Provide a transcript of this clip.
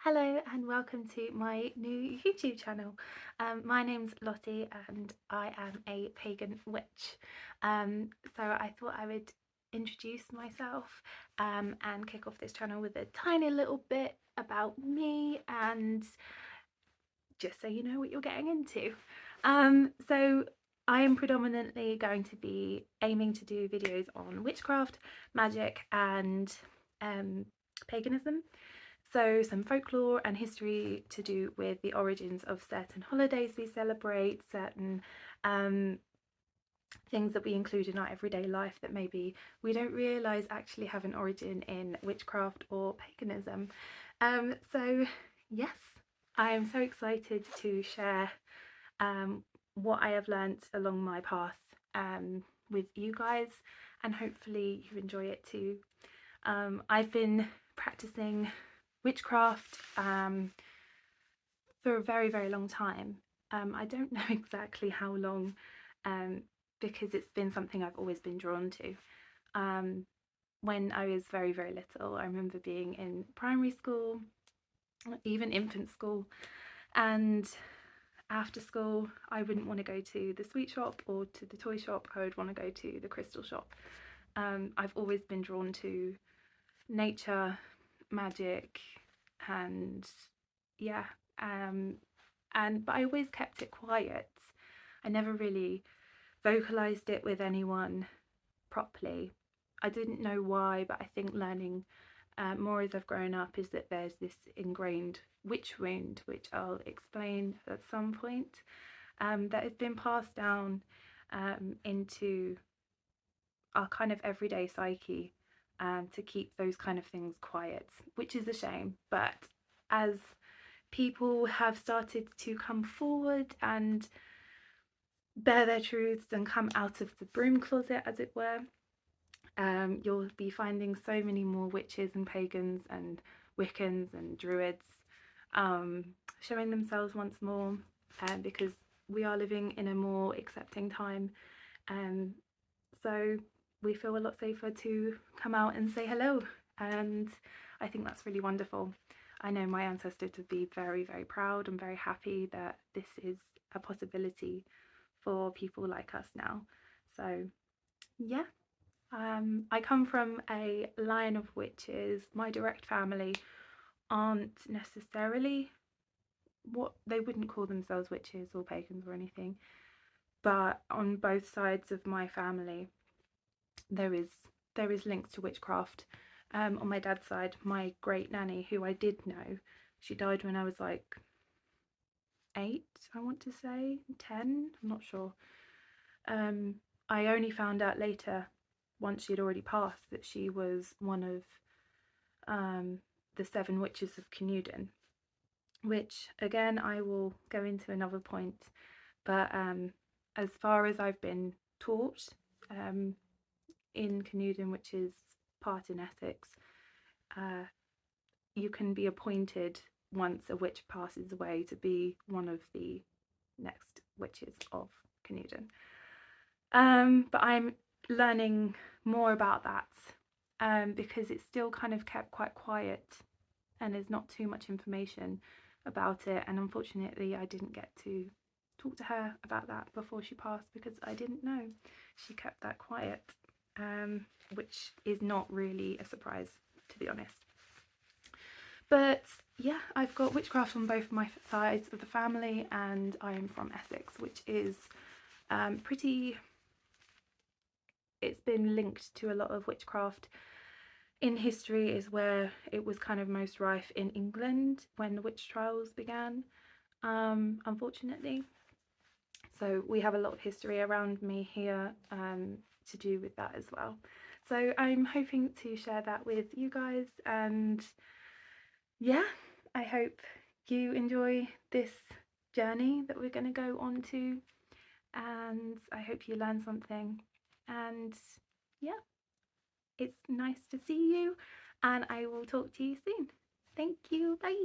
Hello and welcome to my new YouTube channel. My name's Lottie and I am a pagan witch. So I thought I would introduce myself and kick off this channel with a tiny little bit about me, and just so you know what you're getting into. So I am predominantly going to be aiming to do videos on witchcraft, magic and paganism. So some folklore and history to do with the origins of certain holidays we celebrate, certain things that we include in our everyday life that maybe we don't realise actually have an origin in witchcraft or paganism. So yes, I am so excited to share what I have learnt along my path with you guys, and hopefully you enjoy it too. I've been practicing witchcraft for a very, very long time. I don't know exactly how long, because it's been something I've always been drawn to. When I was very, very little, I remember being in primary school, even infant school, and after school, I wouldn't want to go to the sweet shop or to the toy shop. I would want to go to the crystal shop. I've always been drawn to nature, magic, and yeah, but I always kept it quiet. I never really vocalized it with anyone properly. I didn't know why, but I think learning more as I've grown up is that there's this ingrained witch wound, which I'll explain at some point, that has been passed down into our kind of everyday psyche, to keep those kind of things quiet, which is a shame. But as people have started to come forward and bear their truths and come out of the broom closet, as it were, you'll be finding so many more witches and pagans and Wiccans and Druids showing themselves once more, because we are living in a more accepting time. So we feel a lot safer to come out and say hello, and I think that's really wonderful. I know my ancestors would be very, very proud and very happy that this is a possibility for people like us now. So yeah, I come from a line of witches. My direct family aren't necessarily what they wouldn't call themselves witches or pagans or anything, but on both sides of my family there is links to witchcraft. On my dad's side, my great nanny, who I did know, she died when I was like 8, I want to say 10, I'm not sure. I only found out later, once she'd already passed, that she was one of the 7 witches of Canewdon, which again I will go into another point. But as far as I've been taught, in Canewdon, which is part in Essex, you can be appointed once a witch passes away to be one of the next witches of Canewdon. But I'm learning more about that, because it's still kind of kept quite quiet and there's not too much information about it, and unfortunately I didn't get to talk to her about that before she passed because I didn't know. She kept that quiet, which is not really a surprise, to be honest. But yeah, I've got witchcraft on both my sides of the family, and I am from Essex, which is pretty, it's been linked to a lot of witchcraft in history, is where it was kind of most rife in England when the witch trials began, unfortunately. So we have a lot of history around me here, to do with that as well. So I'm hoping to share that with you guys, and yeah, I hope you enjoy this journey that we're going to go on to, and I hope you learn something. And yeah, it's nice to see you, and I will talk to you soon. Thank you, bye.